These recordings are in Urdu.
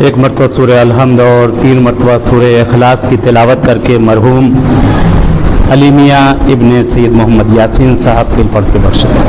ایک مرتبہ سورہ الحمد اور 3 مرتبہ سورہ اخلاص کی تلاوت کر کے مرحوم علی میاں ابن سید محمد یاسین صاحب کے پڑھ کے بخش دیں۔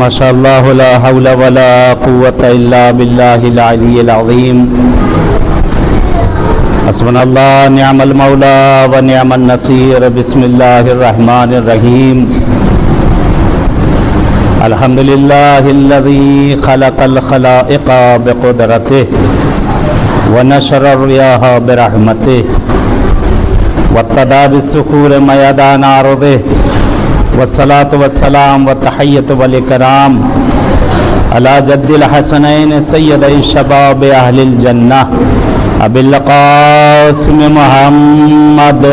ماشاء اللہ لا حول ولا قوة الا باللہ العلی العظیم حسبنا اللہ نعم المولا و نعم النصیر بسم اللہ الرحمن الرحیم الحمد للہ الذی خلق الخلائق بقدرتہ ونشر الریاح برحمتہ وابتدى بالسخور میدان عرضہ والصلاة والسلام والتحیۃ والاکرام علی جد الحسنین سید شباب اہل الجنہ ابی القاسم محمد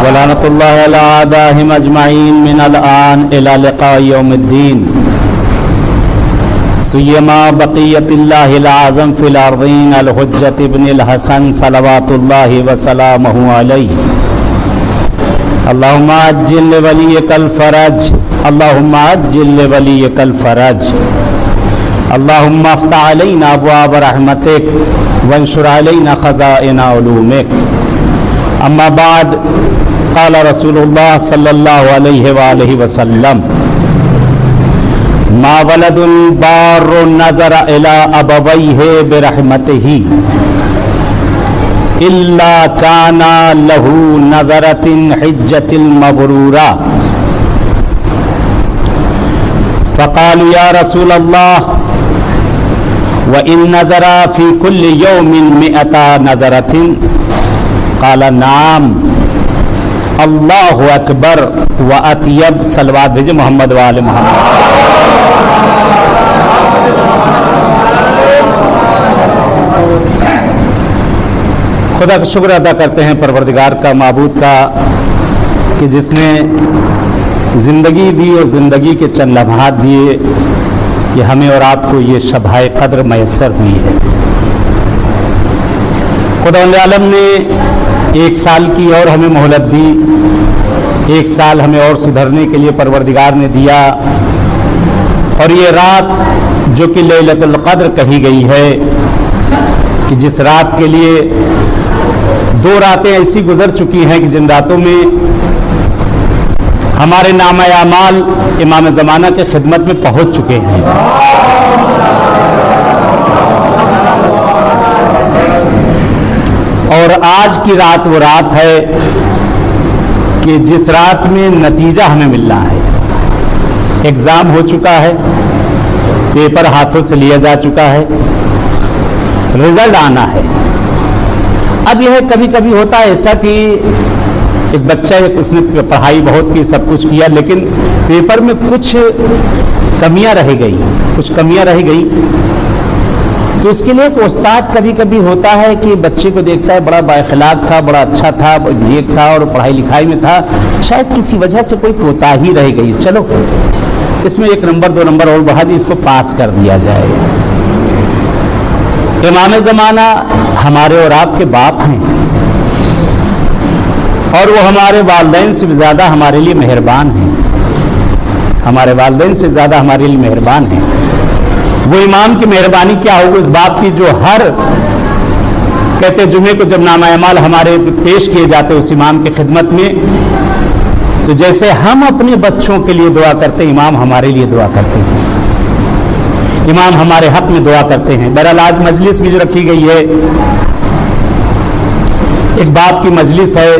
ولعنۃ اللہ علی اعدائہم اجمعین من الآن الی لقاء یوم الدین سیما بقیت اللہ العظم فی الارضین الحجت ابن الحسن صلوات اللہ وسلامہ علیہ اللہم عجل لولیک الفرج اللہم عجل لولیک الفرج اللہم افتح علینا ابواب رحمتک وانشر علینا خزائن علومک اما بعد قال رسول اللہ صلی اللہ علیہ وآلہ وسلم ما ولد بار نظر الى ابویہ برحمتہ الا کان له نظرۃ حجۃ المبرورہ فقالوا یا رسول اللہ وان نظر فی کل یوم 100 نظرۃ قال نعم اللہ اکبر و اطیب صلوات بھیجے محمد وآل محمد۔ خدا کا شکر ادا کرتے ہیں پروردگار کا، معبود کا، کہ جس نے زندگی دی اور زندگی کے چند لمحات دیے کہ ہمیں اور آپ کو یہ شبۂ قدر میسر ہوئی ہے۔ خداوند عالم نے 1 سال کی اور ہمیں مہلت دی، 1 سال ہمیں اور سدھرنے کے لیے پروردگار نے دیا، اور یہ رات جو کہ لیلۃ القدر کہی گئی ہے کہ جس رات کے لیے 2 راتیں ایسی گزر چکی ہیں کہ جن راتوں میں ہمارے نامہ اعمال امام زمانہ کے خدمت میں پہنچ چکے ہیں، اور آج کی رات وہ رات ہے کہ جس رات میں نتیجہ ہمیں ملنا ہے۔ ایگزام ہو چکا ہے، پیپر ہاتھوں سے لیا جا چکا ہے، رزلٹ آنا ہے۔ اب یہ ہے کبھی کبھی ہوتا ہے ایسا کہ ایک بچہ اس نے پڑھائی بہت کی، سب کچھ کیا، لیکن پیپر میں کچھ کمیاں رہ گئی، تو اس کے لیے ایک استاد کبھی کبھی ہوتا ہے کہ بچے کو دیکھتا ہے بڑا بااخلاق تھا، بڑا اچھا تھا، نیک تھا، اور پڑھائی لکھائی میں تھا، شاید کسی وجہ سے کوئی کوتاہی رہ گئی، چلو اس میں 1 نمبر 2 نمبر اور بڑھا دی، اس کو پاس کر دیا جائے۔ امام زمانہ ہمارے اور آپ کے باپ ہیں، اور وہ ہمارے والدین سے بھی زیادہ ہمارے لیے مہربان ہیں، وہ امام کی مہربانی کیا ہوگی اس بات کی جو ہر کہتے جمعے کو جب نامہ اعمال ہمارے پیش کیے جاتے اس امام کی خدمت میں، تو جیسے ہم اپنے بچوں کے لیے دعا کرتے ہیں، امام ہمارے لیے دعا کرتے ہیں، امام ہمارے حق میں دعا کرتے ہیں۔ بہرحال آج مجلس بھی جو رکھی گئی ہے ایک باپ کی مجلس ہے،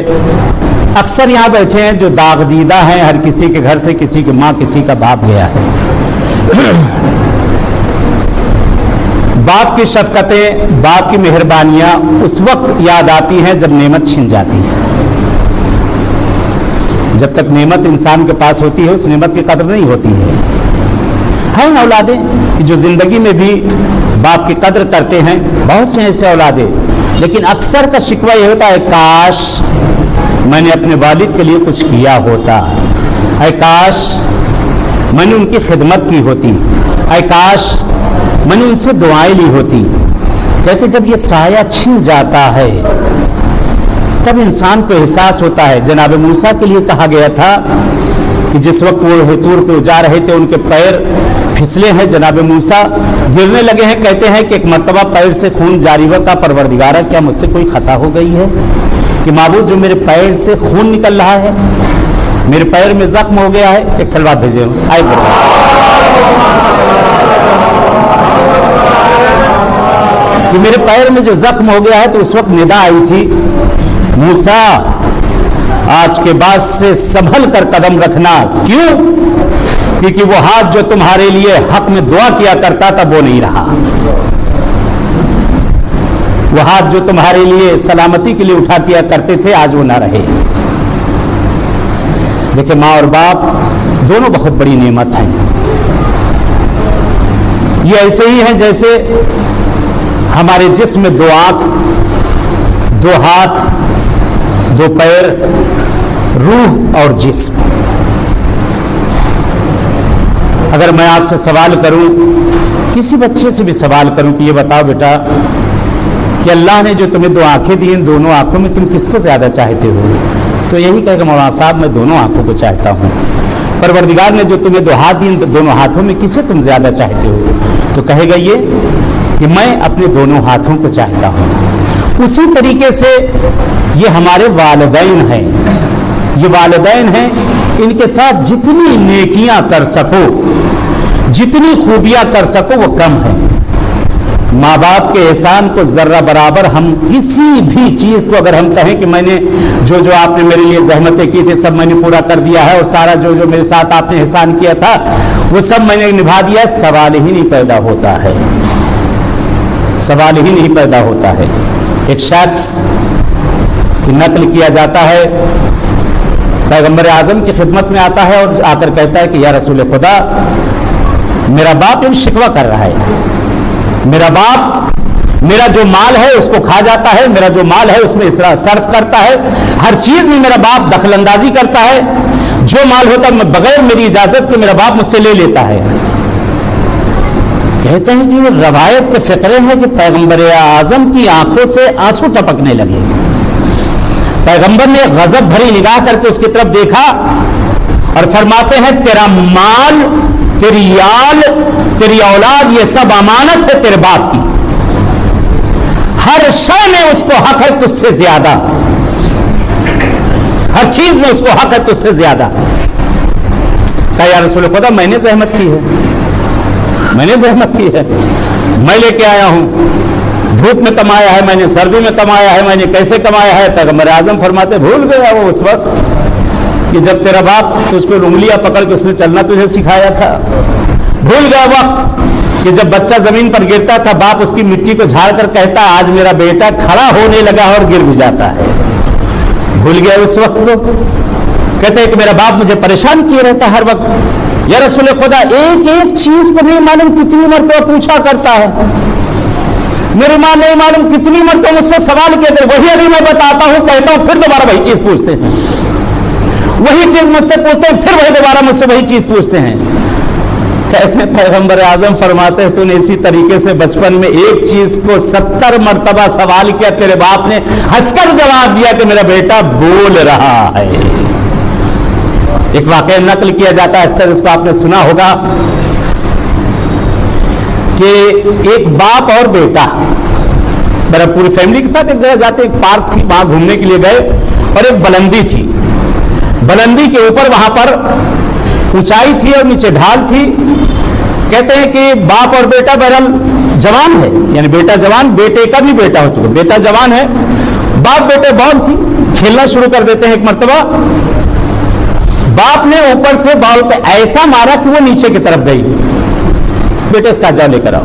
اکثر یہاں بیٹھے ہیں جو داغ دیدہ ہیں، ہر کسی کے گھر سے کسی کی ماں کسی کا باپ گیا ہے۔ باپ کی شفقتیں، باپ کی مہربانیاں اس وقت یاد آتی ہیں جب نعمت چھن جاتی ہے۔ جب تک نعمت انسان کے پاس ہوتی ہے اس نعمت کی قدر نہیں ہوتی ہے۔ ہیں اولادیں کہ جو زندگی میں بھی باپ کی قدر کرتے ہیں، بہت سے ایسے اولادیں، لیکن اکثر کا شکوہ یہ ہوتا ہے کاش میں نے اپنے والد کے لیے کچھ کیا ہوتا، اے کاش میں نے ان کی خدمت کی ہوتی، اے کاش میں نے ان سے دعائیں لی ہوتی۔ کہتے جب یہ سایہ چھن جاتا ہے تب انسان کو احساس ہوتا ہے۔ جناب موسیٰ کے لیے کہا گیا تھا کہ جس وقت وہ طور پہ جا رہے تھے ان کے پیر پھسلے ہیں، جناب موسیٰ گرنے لگے ہیں، کہتے ہیں کہ ایک مرتبہ پیر سے خون جاری ہوا، کا پروردگارہ کیا مجھ سے کوئی خطا ہو گئی ہے کہ معبود جو میرے پیر سے خون نکل رہا ہے، میرے پیر میں زخم ہو گیا ہے۔ ایک سلوات بھیجے آئے کہ میرے پیر میں جو زخم ہو گیا ہے، تو اس وقت ندا آئی تھی موسیٰ آج کے بعد سے سنبھل کر قدم رکھنا۔ کیوں؟ کیونکہ وہ ہاتھ جو تمہارے لیے حق میں دعا کیا کرتا تھا وہ نہیں رہا، وہ ہاتھ جو تمہارے لیے سلامتی کے لیے اٹھا کیا کرتے تھے آج وہ نہ رہے۔ دیکھیں ماں اور باپ دونوں بہت بڑی نعمت ہیں۔ یہ ایسے ہی ہیں جیسے ہمارے جسم میں دو آنکھ، دو ہاتھ، دو پیر، روح اور جسم۔ اگر میں آپ سے سوال کروں، کسی بچے سے بھی سوال کروں کہ یہ بتاؤ بیٹا کہ اللہ نے جو تمہیں دو آنکھیں دی ہیں، دونوں آنکھوں میں تم کس کو زیادہ چاہتے ہو؟ تو یہی کہے کہ مولانا صاحب میں دونوں آنکھوں کو چاہتا ہوں۔ پروردگار نے جو تمہیں دو ہاتھ دیے، دونوں ہاتھوں میں کسے تم زیادہ چاہتے ہو؟ تو کہے گا یہ کہ میں اپنے دونوں ہاتھوں کو چاہتا ہوں۔ اسی طریقے سے یہ ہمارے والدین ہیں، یہ والدین ہیں، ان کے ساتھ جتنی نیکیاں کر سکو، جتنی خوبیاں کر سکو وہ کم ہے۔ ماں باپ کے احسان کو ذرہ برابر ہم کسی بھی چیز کو اگر ہم کہیں کہ میں نے جو آپ نے میرے لیے زحمتیں کی تھی سب میں نے پورا کر دیا ہے، اور سارا جو میرے ساتھ آپ نے احسان کیا تھا وہ سب میں نے نبھا دیا، سوال ہی نہیں پیدا ہوتا ہے، سوال ہی نہیں پیدا ہوتا ہے۔ ایک شخص کی نقل کیا جاتا ہے، پیغمبر اعظم کی خدمت میں آتا ہے اور آ کر کہتا ہے کہ یا رسول خدا، میرا باپ ان شکوہ کر رہا ہے، میرا باپ میرا جو مال ہے اس کو کھا جاتا ہے، میرا جو مال ہے اس میں اسراف صرف کرتا ہے، ہر چیز میں میرا باپ دخل اندازی کرتا ہے، جو مال ہوتا ہے بغیر میری اجازت کے میرا باپ مجھ سے لے لیتا ہے۔ کہتے ہیں کہ یہ روایت کے فقرے ہیں کہ پیغمبر اعظم کی آنکھوں سے آنسو ٹپکنے لگے۔ پیغمبر نے غضب بھری نگاہ کر کے اس کی طرف دیکھا اور فرماتے ہیں تیرا مال، تیری آل، تیری اولاد یہ سب امانت ہے تیرے باپ کی، ہر شے میں اس کو حق ہے تجھ سے زیادہ، ہر چیز میں اس کو حق ہے تجھ سے زیادہ۔ کہا یا رسول خدا میں نے زحمت کی ہے، میں نے زحمت کی ہے، میں لے کے آیا ہوں، دھوپ میں کمایا ہے میں نے، سردی میں کمایا ہے میں نے، کیسے کمایا ہے؟ پیغمبر اعظم فرماتے بھول گیا وہ اس وقت کہ جب تیرا باپ تجھ کو انگلیاں پکڑ کے اس نے چلنا تجھے سکھایا تھا، بھول گیا وقت کہ جب بچہ زمین پر گرتا تھا باپ اس کی مٹی کو جھاڑ کر کہتا آج میرا بیٹا کھڑا ہونے لگا اور گر بھی جاتا ہے، بھول گیا اس وقت کو۔ کہتے ہیں کہ میرا باپ مجھے پریشان کیے رہتا ہر وقت، یا رسول خدا ایک ایک چیز کو نہیں معلوم کتنی مرتبہ پوچھا کرتا ہے، میری ماں نہیں معلوم کتنی مرتبہ مجھ سے سوال کیا کرتے، وہی ابھی میں بتاتا ہوں کہتا ہوں پھر دوبارہ وہی چیز پوچھتے ہیں، وہی چیز مجھ سے پوچھتے ہیں پھر وہی دوبارہ مجھ سے وہی چیز پوچھتے ہیں۔ کہتے ہیں پیغمبر اعظم فرماتے ہیں تو نے اسی طریقے سے بچپن میں ایک چیز کو 70 مرتبہ سوال کیا، تیرے باپ نے ہنس کر جواب دیا کہ میرا بیٹا بول رہا ہے۔ ایک واقعہ نقل کیا جاتا ہے، اکثر اس کو آپ نے سنا ہوگا کہ ایک باپ اور بیٹا میرا پوری فیملی کے ساتھ ایک جگہ جاتے، ایک پارک تھی وہاں گھومنے کے لیے گئے اور ایک بلندی تھی، بلندی کے اوپر وہاں پر اونچائی تھی اور نیچے ڈھال تھی۔ کہتے ہیں کہ باپ اور بیٹا بہرحال جوان ہے، یعنی بیٹا جوان، بیٹے کا بھی بیٹا ہو چکا، بیٹا جوان ہے، باپ بیٹے بال تھی، کھیلنا شروع کر دیتے ہیں۔ ایک مرتبہ باپ نے اوپر سے بال کو ایسا مارا کہ وہ نیچے کی طرف گئی، بیٹے اس کا جاؤ لے کر آؤ۔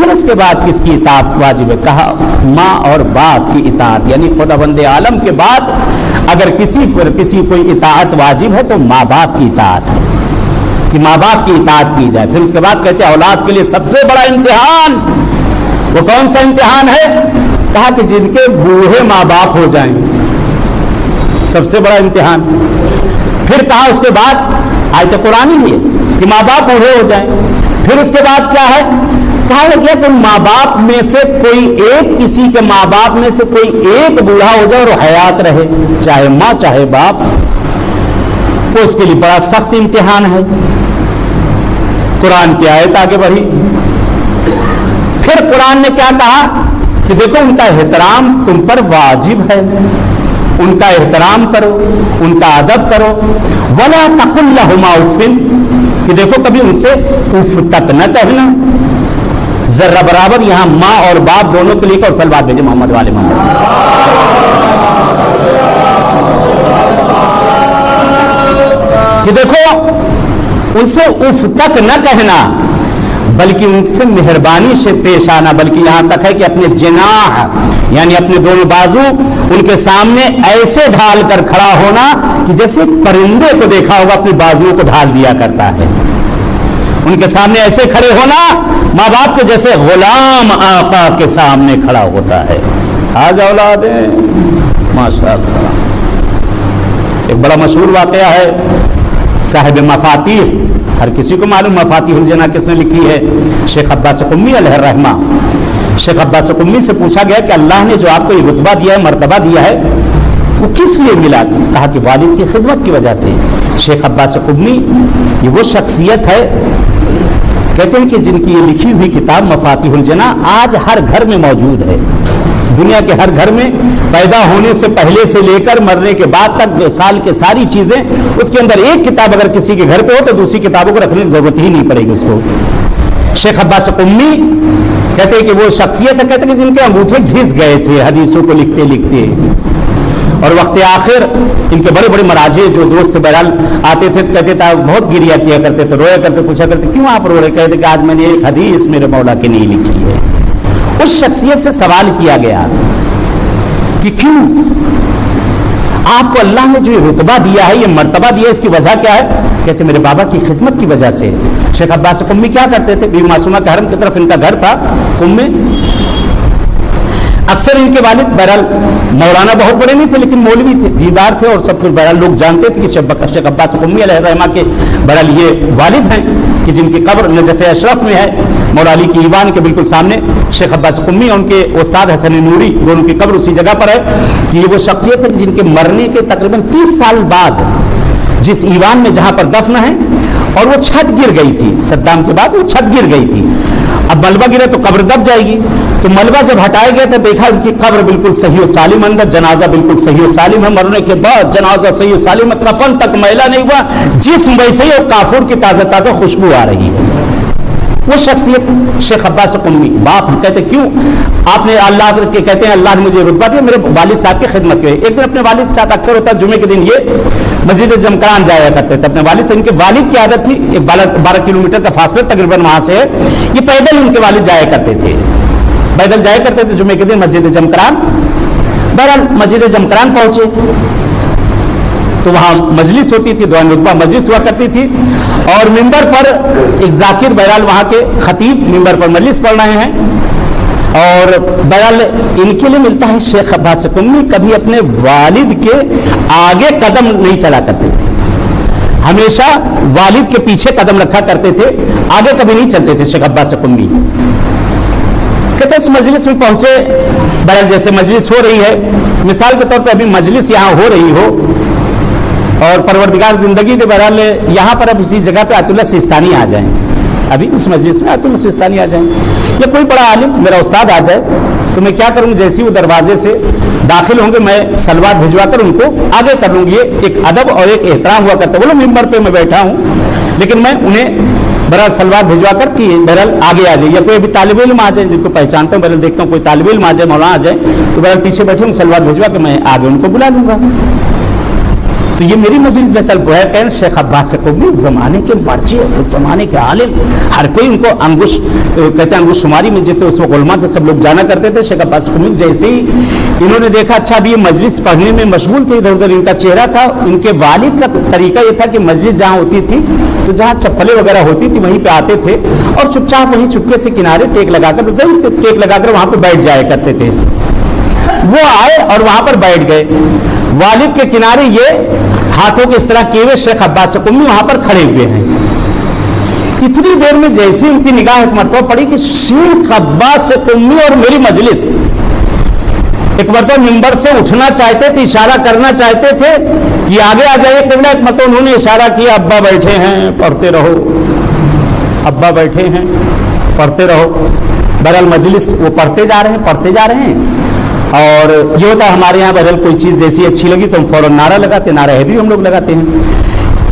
پھر اس کے بعد کس کی اطاعت واجب ہے؟ کہا ماں اور باپ کی اطاعت، یعنی خداوند عالم کے بعد اگر کسی پر کوئی اطاعت واجب ہے تو ماں باپ کی اطاعت ہے، کہ ماں باپ کی اطاعت کی جائے۔ پھر اس کے بعد کہتے ہیں اولاد کے لیے سب سے بڑا امتحان وہ کون سا امتحان ہے؟ کہا کہ جن کے بوڑھے ماں باپ ہو جائیں، سب سے بڑا امتحان۔ پھر کہا اس کے بعد آیت قرآن ہی ہے کہ ماں باپ بوڑھے ہو جائیں۔ پھر اس کے بعد کیا ہے؟ کہا گیا کہ ماں باپ میں سے کوئی ایک، کسی کے ماں باپ میں سے کوئی ایک بوڑھا ہو جائے اور حیات رہے، چاہے ماں چاہے باپ، تو اس کے لیے بڑا سخت امتحان ہے۔ قرآن کی آیت آگے بڑھی، پھر قرآن نے کیا کہا کہ دیکھو ان کا احترام تم پر واجب ہے، ان کا احترام کرو، ان کا ادب کرو۔ وَلَا تَقُلْ لَهُمَا اُفٍّ، کہ دیکھو کبھی ان سے اف تک نہ کہنا۔ ذرہ برابر یہاں ماں اور باپ دونوں کے لیے، اور سلوات بھیجے محمد والے محمد، کہ دیکھو ان سے اف تک نہ کہنا، بلکہ ان سے مہربانی سے پیش آنا، بلکہ یہاں تک ہے کہ اپنے جناح یعنی اپنے دونوں بازو ان کے سامنے ایسے ڈھال کر کھڑا ہونا کہ جیسے پرندے کو دیکھا ہوگا اپنی بازوؤں کو ڈھال دیا کرتا ہے، ان کے سامنے ایسے کھڑے ہونا ماں باپ کے جیسے غلام آقا کے سامنے کھڑا ہوتا ہے۔ آج اولادیں ماشاء اللہ۔ ایک بڑا مشہور واقعہ ہے، صاحب مفاتیح، ہر کسی کو معلوم مفاتیح الجنہ کس نے لکھی ہے؟ شیخ عباس قمی علیہ الرحمہ۔ شیخ عباس قمی سے پوچھا گیا کہ اللہ نے جو آپ کو یہ رتبہ دیا ہے، مرتبہ دیا ہے، وہ کس لیے ملا؟ کہا کہ والد کی خدمت کی وجہ سے۔ شیخ عباس قمی یہ وہ شخصیت ہے، کہتے ہیں کہ جن کی یہ لکھی ہوئی کتاب مفاتیح الجنہ آج ہر گھر میں موجود ہے، دنیا کے ہر گھر میں، پیدا ہونے سے پہلے سے لے کر مرنے کے بعد تک سال کے ساری چیزیں اس کے اندر ایک کتاب اگر کسی کے گھر پہ ہو تو دوسری کتابوں کو رکھنے کی ضرورت ہی نہیں پڑے گی اس کو۔ شیخ عباس قمی کہتے ہیں کہ وہ شخصیت ہے، کہتے ہیں کہ جن کے انگوٹھے گھس گئے تھے حدیثوں کو لکھتے لکھتے، اور وقت آخر ان کے بڑے بڑے مراجع جو دوست بہرحال آتے تھے کہتے تھے بہت گریا کیا کرتے تھے، رویا کرتے، پوچھا کرتے کیوں آپ رو رہے؟ کہتے کہ آج میں نے ایک حدیث میرے مولا کی نہیں لکھی ہے۔ اس شخصیت سے سوال کیا گیا کہ کیوں آپ کو اللہ نے جو یہ رتبہ دیا ہے، یہ مرتبہ دیا ہے، اس کی وجہ کیا ہے؟ کہتے میرے بابا کی خدمت کی وجہ سے۔ شیخ عباس قمی کیا کرتے تھے؟ بیوی معصومہ کے حرم کی طرف ان کا گھر تھا قم میں۔ اکثر ان کے والد بہرحال مولانا بہت بڑے نہیں تھے لیکن مولوی تھے، دیندار تھے، اور سب کچھ بہرحال لوگ جانتے تھے کہ شیخ عباس قمی علیہ الرحمہ کے بہرحال یہ والد ہیں کہ جن کی قبر نجف اشرف میں ہے، مولا علی کی ایوان کے بالکل سامنے شیخ عباس قمی اور ان کے استاد حسن نوری دونوں کی قبر اسی جگہ پر ہے۔ کہ یہ وہ شخصیت ہے جن کے مرنے کے تقریباً 30 سال بعد جس ایوان میں جہاں پر دفن ہے، اور وہ چھت گر گئی تھی صدام کے بعد، وہ چھت گر گئی تھی، اب ملبہ گرا تو قبر دب جائے گی، تو ملبہ جب ہٹایا گیا تو دیکھا ان کی قبر بالکل صحیح و سالم، اندر جنازہ بالکل صحیح و سالم ہے، مرنے کے بعد جنازہ صحیح و سالم ہے، کفن تک میلا نہیں ہوا، جسم ویسے ہی، اور کافور کی تازہ تازہ خوشبو آ رہی ہے۔ وہ شخصیت شیخ عباس قمی باپ کہتے کیوں آپ نے اللہ کے کہتے ہیں اللہ نے مجھے رتبہ دیا، میرے والد صاحب کی خدمت کی۔ ایک دن اپنے والد کے ساتھ اکثر ہوتا ہے جمعے کے دن یہ مسجد جمکران جایا کرتے تھے اپنے والد سے، ان کے والد کی عادت تھی، ایک 12 کلومیٹر کا فاصلہ تقریباً وہاں سے ہے، یہ پیدل ان کے والد جایا کرتے تھے، پیدل جایا کرتے تھے جمعے کے دن مسجد جمکران۔ بہرحال مسجد جمکران پہنچے تو وہاں مجلس ہوتی تھی، دعائیں رتبہ مجلس ہوا کرتی تھی، اور ممبر پر ایک ذاکر بہرحال وہاں کے خطیب ممبر پر مجلس پڑھ رہے ہیں، اور بہرحال ان کے لیے ملتا ہے شیخ عباس قمی کبھی اپنے والد کے آگے قدم نہیں چلا کرتے تھے، ہمیشہ والد کے پیچھے قدم رکھا کرتے تھے، آگے کبھی نہیں چلتے تھے شیخ عباس قمی۔ کہتے اس مجلس میں پہنچے، بہرحال جیسے مجلس ہو رہی ہے، مثال کے طور پہ ابھی مجلس یہاں ہو رہی ہو اور پروردگار زندگی کے بہرحال یہاں پر اب اسی جگہ پہ آیت اللہ سیستانی آ جائیں، ابھی اس مجلس میں آیت اللہ سیستانی آ جائیں، یا کوئی بڑا عالم میرا استاد آ جائے، تو میں کیا کروں؟ جیسے وہ دروازے سے داخل ہوں گے میں سلوات بھجوا کر ان کو آگے کر لوں گی۔ یہ ایک ادب اور ایک احترام ہوا کرتا ہے، بولو ممبر پہ میں بیٹھا ہوں لیکن میں انہیں بہرحال سلوات بھجوا کر کہ بہرحال آگے آ جائے، یا کوئی ابھی طالب علم آ جائے جن کو پہچانتا ہوں، بہرحال دیکھتا ہوں کوئی طالب علم آ جائے، مولانا آ جائے، تو بہرحال پیچھے بیٹھے ہوں سلوات بھجوا کے میں آگے ان کو بلا لوں گا۔ تو یہ میری مجلس میں سلب ہے کہ شیخ عباس قمی زمانے کے مرجع، اس زمانے کے عالم، ہر کوئی ان کو انگوش کہتے ہیں، انگوش شماری میں جتنے اس وقت علماء سے سب لوگ جانا کرتے تھے. شیخ عباس قمی جیسے ہی انہوں نے دیکھا اچھا ابھی یہ مجلس پڑھنے میں مشغول تھے، ادھر ادھر ان کا چہرہ تھا. ان کے والد کا طریقہ یہ تھا کہ مجلس جہاں ہوتی تھی تو جہاں چپلیں وغیرہ ہوتی تھی وہیں پہ آتے تھے اور چپ چاپ وہیں چپکے سے کنارے ٹیک لگا کر ضعیف سے ٹیک لگا کر وہاں پہ بیٹھ جایا کرتے تھے. وہ آئے اور وہاں پر بیٹھ گئے، والد کے کنارے یہ ہاتھوں کے اس طرح کیے ہوئے شیخ عباس قمی وہاں پر کھڑے ہوئے ہیں. اتنی دیر میں جیسے ان کی نگاہ ایک مرتبہ پڑی کہ شیخ عباس قمی اور میری مجلس، ایک مرتبہ منبر سے اٹھنا چاہتے تھے، اشارہ کرنا چاہتے تھے کہ آگے آ جائے. ایک مرتبہ انہوں نے اشارہ کیا، ابا بیٹھے ہیں پڑھتے رہو، ابا بیٹھے ہیں پڑھتے رہو. بہرحال مجلس وہ پڑھتے جا رہے ہیں. اور یہ ہوتا ہے ہمارے یہاں بہرحال کوئی چیز جیسی اچھی لگی تو ہم فوراً نعرہ لگاتے ہیں، نعرہ ہے بھی ہم لوگ لگاتے ہیں.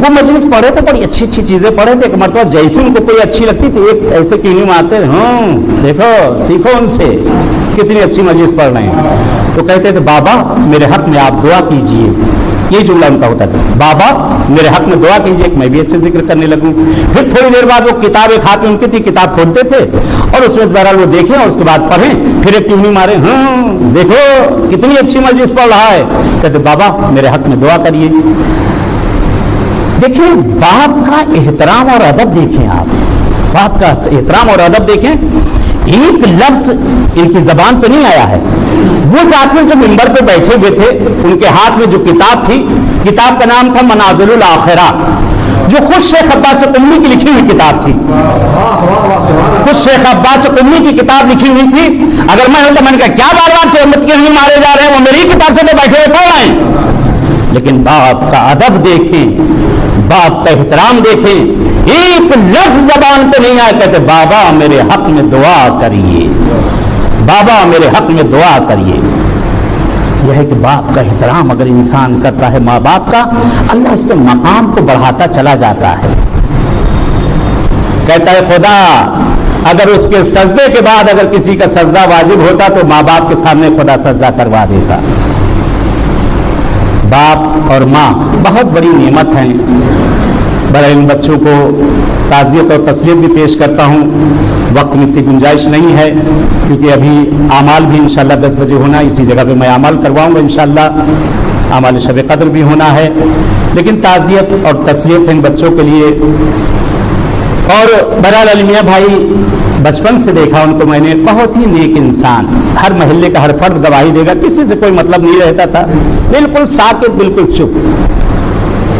وہ مجلس پڑھے تو بڑی اچھی اچھی چیزیں پڑھے تھے. ایک مرتبہ جیسے ان کو کوئی اچھی لگتی تھی ایک ایسے کینی مارتے، ہاں دیکھو سیکھو ان سے کتنی اچھی مجلس پڑھ رہے ہیں. تو کہتے تھے بابا میرے حق میں آپ دعا کیجئے. یہ جملہ ان کا ہوتا تھا، بابا میرے حق میں دعا کیجئے کہ میں بھی ایسے ذکر کرنے لگوں. پھر تھوڑی دیر بعد وہ کتاب ایک ہاتھ میں ان کی تھی، کتاب کھولتے تھے اور اس میں بہرحال وہ دیکھیں اور اس کے بعد پڑھیں. پھر ایک کیونی مارے، ہاں دیکھو کتنی اچھی مجلس پڑھ رہا ہے. کہتے بابا میرے حق میں دعا کریے. دیکھیں باپ کا احترام اور ادب دیکھیں، آپ باپ کا احترام اور ادب دیکھیں. ایک لفظ ان کی زبان پہ نہیں آیا ہے. وہ ذات میں جو منبر پہ بیٹھے ہوئے تھے ان کے ہاتھ میں جو کتاب تھی، کتاب کا نام تھا منازل الاخرہ، جو خود شیخ عباس قمی کی لکھی ہوئی کتاب تھی. خود شیخ عباس قمی کی کتاب لکھی ہوئی تھی. اگر میں ہوتا میں نے کہا کیا بار بار تھے امت کے نہیں مارے جا رہے ہیں، وہ میری کتاب سے تو بیٹھے ہوئے پڑھ رہے ہیں. لیکن باپ کا ادب دیکھیں، باپ کا احترام دیکھیں. ایک لفظ زبان پہ نہیں آیا، کہتے بابا میرے حق میں دعا کریے، بابا میرے حق میں دعا کریے. یہ ہے کہ باپ کا احترام اگر انسان کرتا ہے ماں باپ کا، اللہ اس کے مقام کو بڑھاتا چلا جاتا ہے. کہتا ہے خدا اگر اس کے سجدے کے بعد اگر کسی کا سجدہ واجب ہوتا تو ماں باپ کے سامنے خدا سجدہ کروا دیتا. باپ اور ماں بہت بڑی نعمت ہیں. بڑے ان بچوں کو تعزیت اور تسلیت بھی پیش کرتا ہوں. وقت میں اتنی گنجائش نہیں ہے کیونکہ ابھی اعمال بھی انشاءاللہ 10 بجے ہونا ہے. اسی جگہ پہ میں اعمال کرواؤں گا انشاءاللہ. اعمال شب قدر بھی ہونا ہے، لیکن تعزیت اور تسلیت ہے ان بچوں کے لیے. اور بہرحال المیہ بھائی بچپن سے دیکھا ان کو میں نے، بہت ہی نیک انسان. ہر محلے کا ہر فرد گواہی دے گا، کسی سے کوئی مطلب نہیں رہتا تھا، بالکل ساکت، بالکل چپ.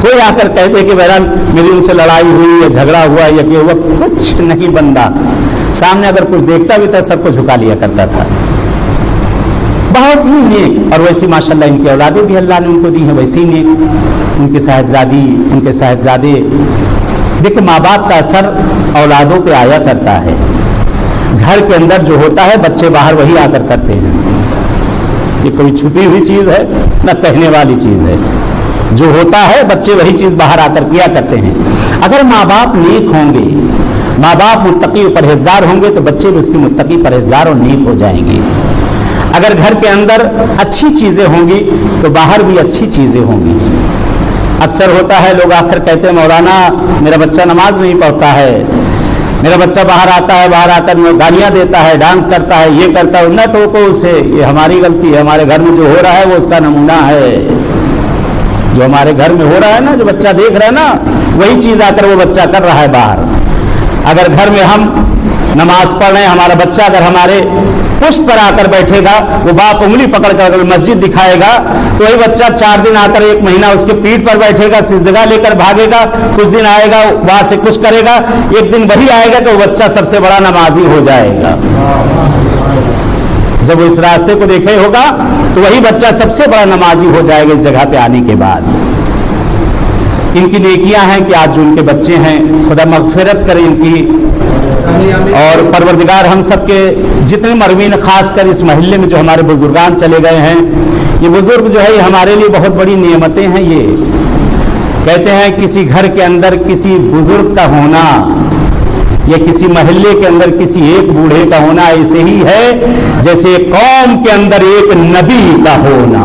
کوئی آ کر کہتے کہ بہرحال میری ان سے لڑائی ہوئی یا جھگڑا ہوا یا کیا ہوا، کچھ نہیں. بندہ سامنے اگر کچھ دیکھتا بھی تھا سب کو جھکا لیا کرتا تھا. بہت ہی نیک. اور ویسی ماشاءاللہ ان کی اولادیں بھی اللہ نے ان کو دی ہیں ویسی نیک. ان کی صاحبزادی، ان کے صاحبزادے. دیکھیں ماں باپ کا اثر اولادوں پہ آیا کرتا ہے. گھر کے اندر جو ہوتا ہے بچے باہر وہی آ کر کرتے ہیں. یہ کوئی چھپی ہوئی چیز ہے نہ کہنے والی چیز ہے. جو ہوتا ہے بچے وہی چیز باہر آ کر کیا کرتے ہیں. اگر ماں باپ نیک ہوں گے، ماں باپ متقی و پرہیزگار ہوں گے تو بچے بھی اس کے متقی پرہیزگار اور نیک ہو جائیں گے. اگر گھر کے اندر اچھی چیزیں ہوں گی تو باہر بھی اچھی چیزیں ہوں گی. اکثر ہوتا ہے لوگ آ کر کہتے ہیں مولانا میرا بچہ نماز نہیں پڑھتا ہے، میرا بچہ باہر آتا ہے، باہر آ کر گالیاں دیتا ہے، ڈانس کرتا ہے، یہ کرتا ہے. نہ ٹوکو اسے، یہ ہماری غلطی ہے. ہمارے گھر میں جو ہو رہا ہے وہ اس کا نمونہ ہے. جو ہمارے گھر میں ہو رہا ہے نا، جو بچہ دیکھ رہا ہے نا، وہی چیز آ کر وہ بچہ کر رہا ہے باہر. اگر گھر میں ہم نماز پڑھ رہے ہیں، ہمارا بچہ اگر ہمارے پشت پر آ کر بیٹھے گا، وہ باپ انگلی پکڑ کر اگر مسجد دکھائے گا تو وہی بچہ 4 دن آ کر 1 مہینہ اس کے پیٹھ پر بیٹھے گا، سجدگاہ لے کر بھاگے گا. کچھ دن آئے گا وہاں سے کچھ کرے گا، ایک دن وہی آئے گا کہ وہ بچہ سب سے بڑا نمازی ہو جائے گا. جب وہ اس راستے کو دیکھے ہوگا تو وہی بچہ سب سے بڑا نمازی ہو جائے گا اس جگہ پہ آنے کے بعد. ان کی نیکیاں ہیں کہ آج جو ان کے بچے ہیں خدا مغفرت کرے ان کی. اور پروردگار ہم سب کے جتنے مروین، خاص کر اس محلے میں جو ہمارے بزرگان چلے گئے ہیں، یہ بزرگ جو ہے یہ ہمارے لیے بہت بڑی نعمتیں ہیں. یہ کہتے ہیں کسی گھر کے اندر کسی بزرگ کا ہونا یا کسی محلے کے اندر کسی ایک بوڑھے کا ہونا ایسے ہی ہے جیسے قوم کے اندر ایک نبی کا ہونا.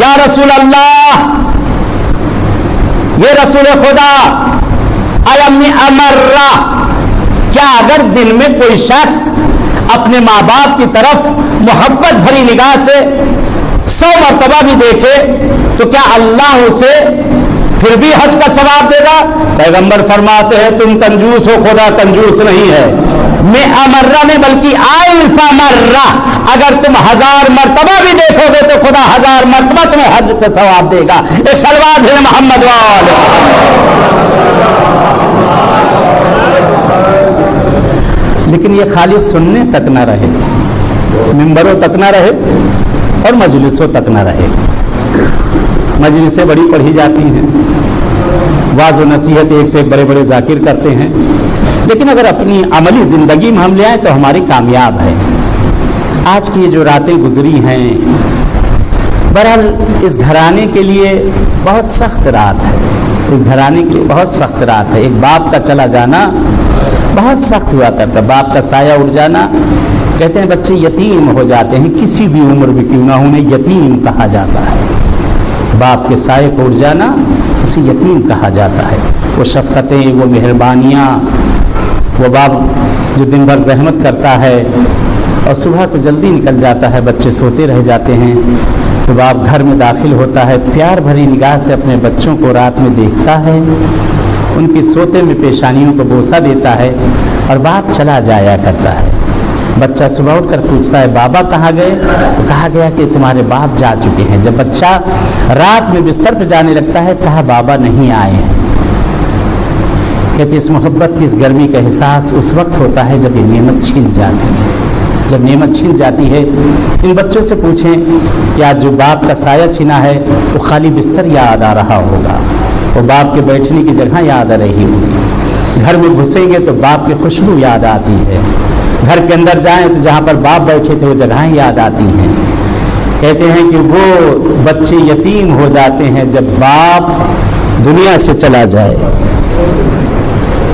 یا رسول اللہ، یہ رسول خدا، الم امرہ، کیا اگر دن میں کوئی شخص اپنے ماں باپ کی طرف محبت بھری نگاہ سے 100 مرتبہ بھی دیکھے تو کیا اللہ اسے پھر بھی حج کا ثواب دے گا؟ پیغمبر فرماتے ہیں تم کنجوس ہو، خدا کنجوس نہیں ہے، میں امرہ میں بلکہ الف مرہ، اگر تم 1000 مرتبہ بھی دیکھو گے تو خدا 1000 مرتبہ تمہیں حج کا ثواب دے گا۔ ایک صلوات ہے محمد والے۔ لیکن یہ خالی سننے تک نہ رہے، منبروں تک نہ رہے اور مجلسوں تک نہ رہے۔ مجلسیں بڑی پڑھی جاتی ہیں، واعظ و نصیحت ایک سے ایک بڑے بڑے ذاکر کرتے ہیں، لیکن اگر اپنی عملی زندگی میں ہم لے آئیں تو ہماری کامیاب ہے۔ آج کی یہ جو راتیں گزری ہیں، بہرحال اس گھرانے کے لیے بہت سخت رات ہے، اس گھرانے کے لیے بہت سخت رات ہے۔ ایک باپ کا چلا جانا بہت سخت ہوا کرتا، باپ کا سایہ اڑ جانا، کہتے ہیں بچے یتیم ہو جاتے ہیں، کسی بھی عمر میں کیوں نہ انہیں یتیم کہا جاتا ہے۔ باپ کے سائے کو اڑ جانا اسے یتیم کہا جاتا ہے۔ وہ شفقتیں، وہ مہربانیاں، وہ باپ جو دن بھر زحمت کرتا ہے اور صبح کو جلدی نکل جاتا ہے، بچے سوتے رہ جاتے ہیں، تو باپ گھر میں داخل ہوتا ہے، پیار بھری نگاہ سے اپنے بچوں کو رات میں دیکھتا ہے، ان کی سوتے میں پیشانیوں کو بوسہ دیتا ہے اور باپ چلا جایا کرتا ہے۔ بچہ صبح اٹھ کر پوچھتا ہے بابا کہاں گئے؟ تو کہا گیا کہ تمہارے باپ جا چکے ہیں۔ جب بچہ رات میں بستر پہ جانے لگتا ہے، کہا بابا نہیں آئے ہیں۔ کہتے اس محبت کی، اس گرمی کا احساس اس وقت ہوتا ہے جب یہ نعمت چھن جاتی ہے۔ جب نعمت چھن جاتی ہے، ان بچوں سے پوچھیں کہ آج جو باپ کا سایہ چھنا ہے وہ خالی بستر یاد آ رہا ہوگا، وہ باپ کے بیٹھنے کی جگہ یاد آ رہی ہوگی، گھر میں گھسیں گے تو باپ کی خوشبو یاد آتی ہے، گھر کے اندر جائیں تو جہاں پر باپ بیٹھے تھے وہ جگہیں یاد آتی ہیں۔ کہتے ہیں کہ وہ بچے یتیم ہو جاتے ہیں جب باپ دنیا سے چلا جائے۔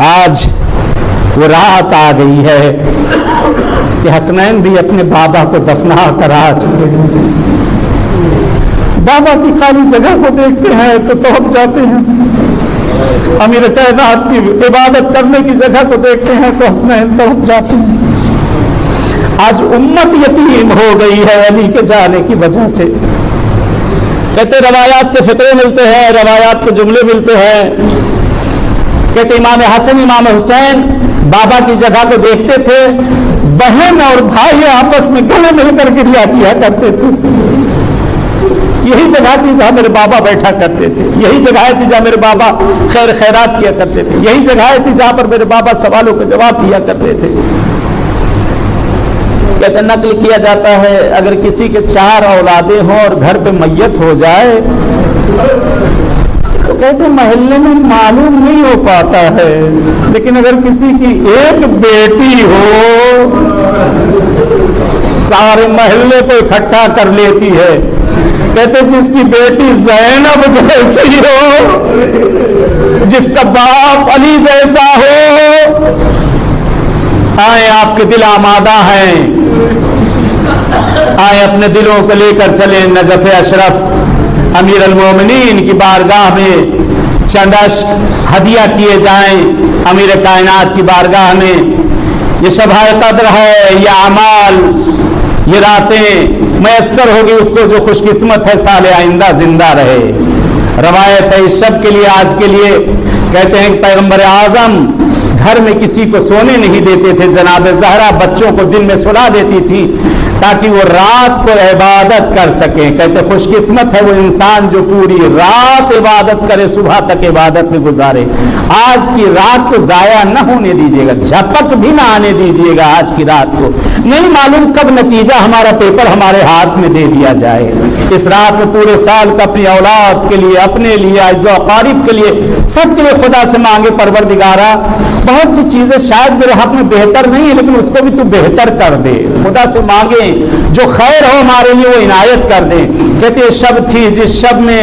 آج وہ رات آ گئی ہے کہ حسنین بھی اپنے بابا کو دفنا کر آ چکے ہیں۔ بابا کی خالی جگہ کو دیکھتے ہیں تو تڑپ جاتے ہیں، امیر کائنات کی عبادت کرنے کی جگہ کو دیکھتے ہیں تو حسنین تڑپ جاتے ہیں۔ آج امت یتیم ہو گئی ہے علی کے جانے کی وجہ سے۔ کہتے روایات کے فقرے ملتے ہیں، روایات کے جملے ملتے ہیں۔ کہتے امام حسن امام حسین بابا کی جگہ کو دیکھتے تھے، بہن اور بھائی آپس میں گلے مل کر گریا کیا کرتے تھے۔ یہی جگہ تھی جہاں میرے بابا بیٹھا کرتے تھے، یہی جگہ تھی جہاں میرے بابا خیر خیرات کیا کرتے تھے، یہی جگہ تھی جہاں پر میرے بابا سوالوں کا جواب دیا کرتے تھے۔ کہتے نقل کیا جاتا ہے اگر کسی کے 4 اولادیں ہوں اور گھر پہ میت ہو جائے تو کہتے محلے میں معلوم نہیں ہو پاتا ہے، لیکن اگر کسی کی ایک بیٹی ہو سارے محلے کو اکٹھا کر لیتی ہے۔ کہتے جس کی بیٹی زینب جیسی ہو، جس کا باپ علی جیسا ہو، آئیں آپ کے دل آمادہ ہیں، آئیں اپنے دلوں کو لے کر چلیں نجف اشرف امیر المومنین کی بارگاہ میں، چند اشک ہدیہ کیے جائیں امیر کائنات کی بارگاہ میں۔ یہ شبہ قدر ہے، یہ اعمال، یہ راتیں میسر ہوگی اس کو جو خوش قسمت ہے سال آئندہ زندہ رہے۔ روایت ہے اس شب کے لیے، آج کے لیے، کہتے ہیں کہ پیغمبر اعظم گھر میں کسی کو سونے نہیں دیتے تھے، جناب زہرا بچوں کو دن میں سلا دیتی تھی تاکہ وہ رات کو عبادت کر سکیں۔ کہتے خوش قسمت ہے وہ انسان جو پوری رات عبادت کرے، صبح تک عبادت میں گزارے۔ آج کی رات کو ضائع نہ ہونے دیجیے گا، جھپک بھی نہ آنے دیجیے گا آج کی رات کو۔ نہیں معلوم کب نتیجہ ہمارا پیپر ہمارے ہاتھ میں دے دیا جائے۔ اس رات میں پورے سال کا اپنی اولاد کے لیے، اپنے لیے، اعز و اقارب کے لیے، سب کے لیے خدا سے مانگے پروردگارا بہت سی چیزیں شاید میرے حق میں بہتر نہیں ہے لیکن اس کو بھی تو بہتر کر دے۔ خدا سے مانگیں جو خیر ہو ہمارے لیے وہ عنایت کر دیں۔ کہتے یہ شب تھی جس شب میں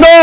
2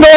2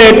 1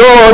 2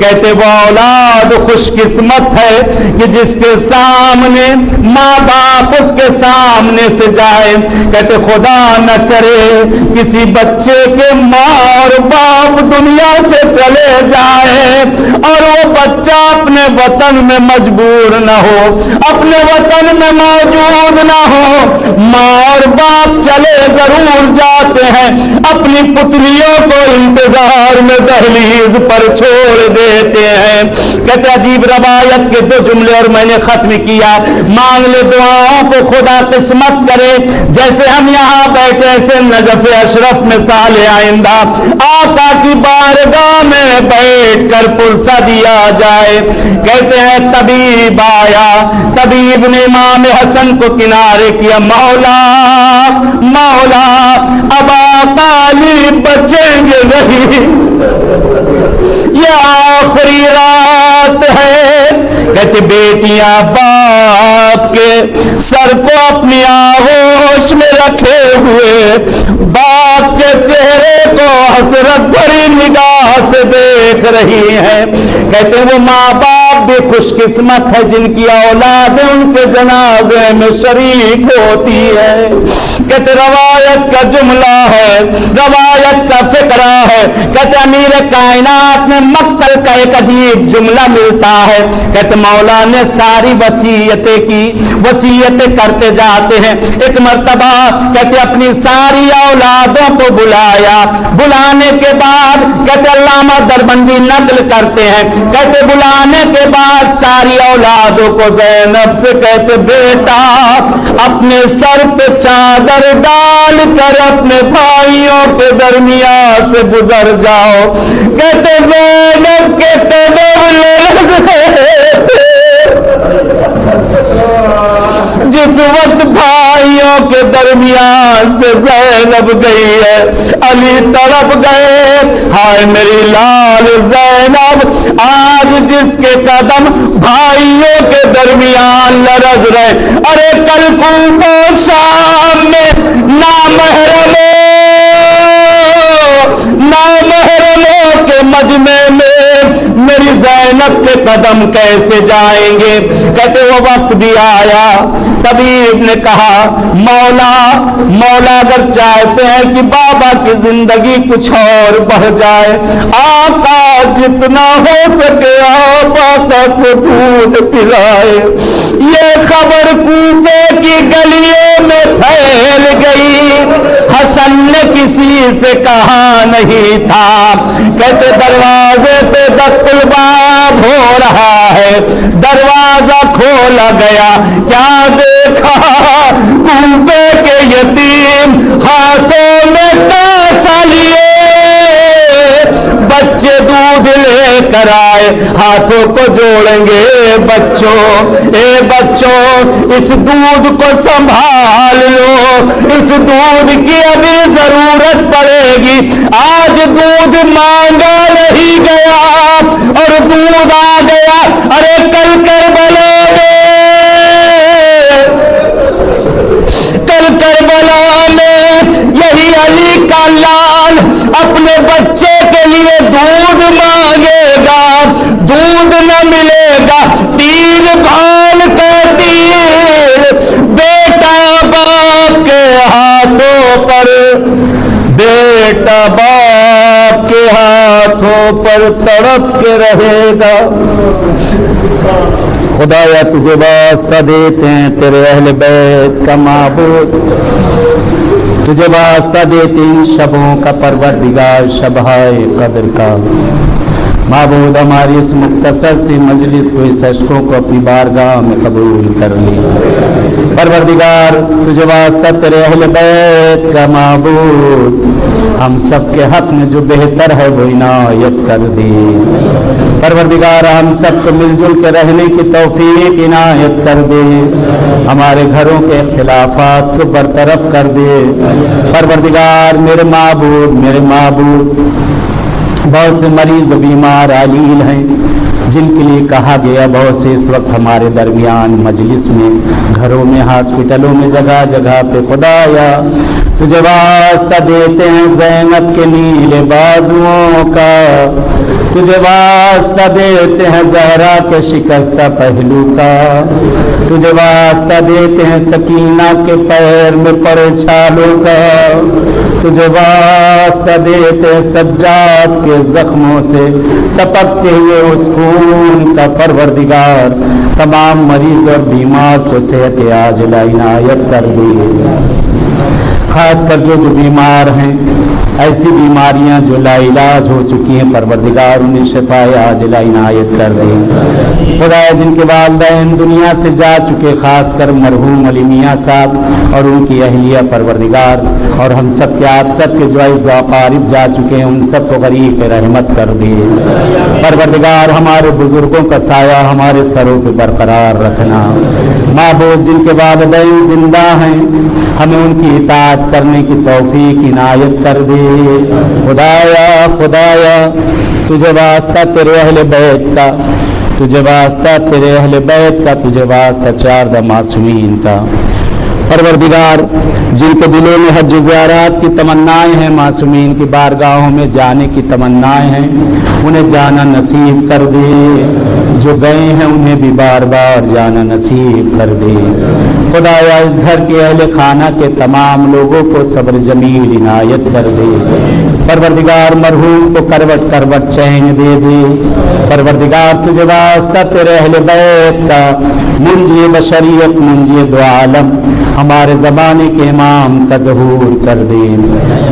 کہتے وہ اولاد خوش قسمت ہے کہ جس کے سامنے ماں باپ اس کے سامنے سے جائے. کہتے خدا نہ کرے کسی بچے کے ماں اور باپ دنیا سے چلے جائے اور وہ بچہ اپنے وطن میں مجبور نہ ہو, اپنے وطن میں موجود نہ ہو. ماں اور باپ چلے ضرور جاتے ہیں, اپنی پتلیوں کو انتظار میں دہلیز پر چھوڑ دیتے ہیں. کہتے عجیب روایت کے 2 جملے اور میں نے ختم کیا. مانگ لے دعاؤں کو خدا قسمت کرے, جیسے ہم یہاں بیٹھے ایسے نجف اشرف میں سال آئندہ آقا کی بارگاہ میں بیٹھ کر پرسہ دیا جائے. کہتے ہیں طبیب آیا, طبیب نے امام حسن کو کنارے کیا. مولا مولا اب آقا علی بچیں گے نہیں, یہ آخری رات ہے. کہتے بیٹیاں باپ کے سر کو اپنی آغوش میں رکھے ہوئے باپ کے چہرے کو حسرت بھری نگاہ سے دیکھ رہی ہیں. کہتے وہ ماں باپ بھی خوش قسمت ہے جن کی اولادیں ان کے جنازے میں شریک ہوتی ہے. کہتے روایت کا جملہ ہے, روایت کا فقرہ ہے. کہتے امیر کائنات میں مقتل کا ایک عجیب جملہ ملتا ہے. کہتے مولا نے ساری وصیتیں کی, وصیتیں کرتے جاتے ہیں. ایک مرتبہ کہتے اپنی ساری اولادوں کو بلایا, بلانے کے بعد کہتے علامہ دربندی نقل کرتے ہیں, کہتے بلانے کے بعد ساری اولادوں کو زینب سے کہتے بیٹا اپنے سر پہ چادر ڈال کر اپنے بھائیوں کے درمیان سے گزر جاؤ. کہتے زینب کے قدم جس وقت بھائیوں کے درمیان سے زینب گئی ہے, علی تڑپ گئے, ہائے میری لال زینب, آج جس کے قدم بھائیوں کے درمیان لرز رہے. ارے کل کوفہ شام میں نامحرموں کے مجمع میں میری زینب کے قدم کیسے جائیں گے. کہتے وہ وقت بھی آیا, طبیب نے کہا مولا اگر چاہتے ہیں کہ بابا کی زندگی کچھ اور بڑھ جائے, آقا جتنا ہو سکے آپ آقا کو دودھ پلائے. یہ خبر کوفے کی گلیوں میں پھیل گئی, حسن نے کسی سے کہا نہیں تھا. کہتے دروازے پہ دق الباب ہو رہا ہے, دروازہ کھولا گیا, کیا دیکھا کوفے کے یتیم ہاتھوں میں کاسا لیے بچے دودھ لے کر آئے. ہاتھوں کو جوڑیں گے بچوں, اے بچوں اس دودھ کو سنبھال لو, اس دودھ کی ابھی ضرورت پڑے گی. آج دودھ مانگا نہیں گیا اور دودھ آ گیا. ارے کل کربلا میں یہی علی کا لال اپنے بچے کے لیے دودھ مانگے گا, دودھ نہ ملے گا. تیر بھال کا تیر بیٹا باپ کے ہاتھوں پر, بیٹا باپ کے ہاتھوں پر تڑپ کے رہے گا. خدایا تجھے واسطہ دیتے ہیں تیرے اہل بیت کا معبود, تجھے واسطہ دیتے ان شبوں کا پروردگار, شبہائے قدر کا معبود. ہماری اس مختصر سی مجلس کو, اس اشکوں کو اپنی بارگاہ میں قبول کر لی. پروردگار تجھے واسطہ تیرے اہل بیت کا معبود, ہم سب کے حق میں جو بہتر ہے وہ عنایت کر دی. پروردگار ہم سب کو مل جل کے رہنے کی توفیق عنایت کر دے, ہمارے گھروں کے اختلافات کو برطرف کر دے. پروردگار میرے معبود, بہت سے مریض بیمار علیل ہیں جن کے لیے کہا گیا بہت سے اس وقت ہمارے درمیان مجلس میں، گھروں میں، ہاسپٹلوں میں، جگہ جگہ پہ، خدایا تجھے واسطہ دیتے ہیں زینب کے نیلے بازوؤں کا، تجھے واسطہ دیتے ہیں زہرا کے شکستہ پہلو کا، تجھے واسطہ دیتے ہیں سکینہ کے پیر میں پڑے چھالوں کا، تجھے واسطہ دیتے ہیں سجاد کے زخموں سے ٹپکتے ہوئے اس خون کا، پروردگار تمام مریض اور بیمار کو صحت عاجلہ عنایت کر دی، خاص کر جو بیمار ہیں، ایسی بیماریاں جو لا علاج ہو چکی ہیں، پروردگار انہیں شفاء عاجلہ عنایت کر دے۔ خدا جن کے والدین دنیا سے جا چکے، خاص کر مرحوم علی میاں صاحب اور ان کی اہلیہ، پروردگار اور ہم سب کے آپ سب کے جو اعزاء اقارب جا چکے ہیں، ان سب کو غریق رحمت کر دے۔ پروردگار ہمارے بزرگوں کا سایہ ہمارے سروں پہ برقرار رکھنا۔ معبود جن کے والدین زندہ ہیں، ہمیں ان کی اطاعت کرنے کی توفیق عنایت کر دے۔ خدایا خدایا تجھے واسطہ تیرے اہل بیت کا، تجھے واسطہ تیرے اہل بیت کا، تجھے واسطہ 4 معصومین کا، پروردگار جن کے دلوں میں حج و زیارات کی تمنائیں ہیں، معصومین کی بارگاہوں میں جانے کی تمنائیں ہیں، انہیں جانا نصیب کر دے، جو گئے ہیں انہیں بھی بار بار جانا نصیب کر دے۔ خدایا اس گھر کے اہل خانہ کے تمام لوگوں کو صبر جمیل عنایت کر دے۔ پروردگار مرحوم کو کروٹ کروٹ چین دے دے۔ پروردگار تجھے واسطہ تیرے اہل بیت کا، منجی بشریت منجی دو عالم، ہمارے زمانے کے امام کا ظہور کر دے۔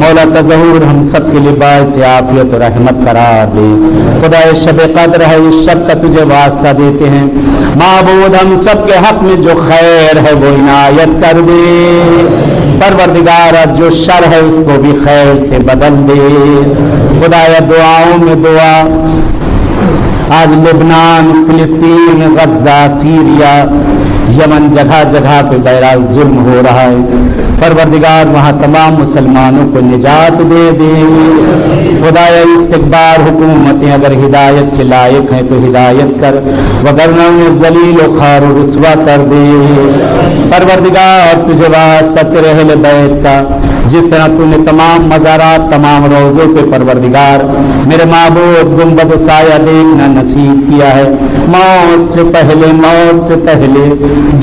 مولا کا ظہور ہم سب کے لیے باعث عافیت و رحمت قرار دے۔ خدا شب قدر ہے، اس شب کا تجھے واسطہ دیتے ہیں، معبود ہم سب کے حق میں جو خیر ہے وہ عنایت کر دے۔ پروردگار جو شر ہے اس کو بھی خیر سے بدل دے۔ خدایا دعاؤں میں دعا، آج لبنان، فلسطین، غزہ، سیریا، یمن، جگہ جگہ پہ بہرحال ظلم ہو رہا ہے، پروردگار وہاں تمام مسلمانوں کو نجات دے دے۔ خدایا استکبار حکومتیں اگر ہدایت کے لائق ہیں تو ہدایت کر، وگرنہ انہیں ذلیل و خوار و رسوا کر دے۔ پروردگار تجھے واسطہ تیرے اہل بیت کا، جس طرح تو نے تمام مزارات، تمام روضوں پہ پروردگار میرے معبود گنبد و سایہ دیکھنا نصیب کیا ہے، موت سے پہلے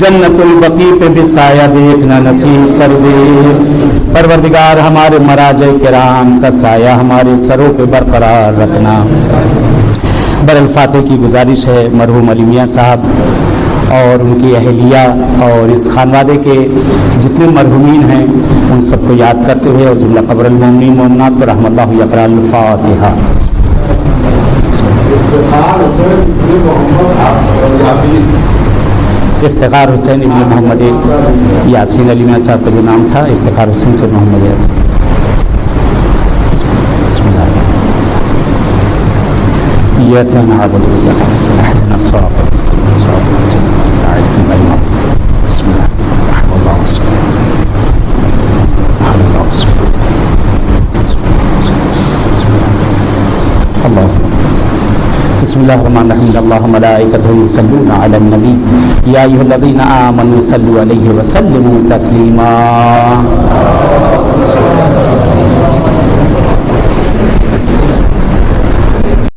جنت البقیع پہ بھی سایہ دیکھنا نصیب کر دے۔ پروردگار ہمارے مراجع کرام کا سایہ ہمارے سروں پہ برقرار رکھنا۔ برالفاتح کی گزارش ہے مرحوم علی میاں صاحب اور ان کی اہلیہ اور اس خانوادے کے جتنے مرحومین ہیں ان سب کو یاد کرتے ہوئے اور جملہ قبر المومنین مومنات کو رحم اللہ یقرأ الفاتحہ۔ افتخار حسین ابن محمد یاسین علی میاں صاحب کا جو نام تھا، افتخار حسین سے محمد یاسین۔ بسم اللہ إياك نعبد وإياك نستعين اهدنا الصراط المستقيم صراط الذين أنعمت عليهم غير المغضوب عليهم بسم الله الرحمن الرحيم بسم الله الرحمن الرحيم الله ملائكته يصلون على النبي يا أيها الذين آمنوا صلوا عليه وسلموا تسليما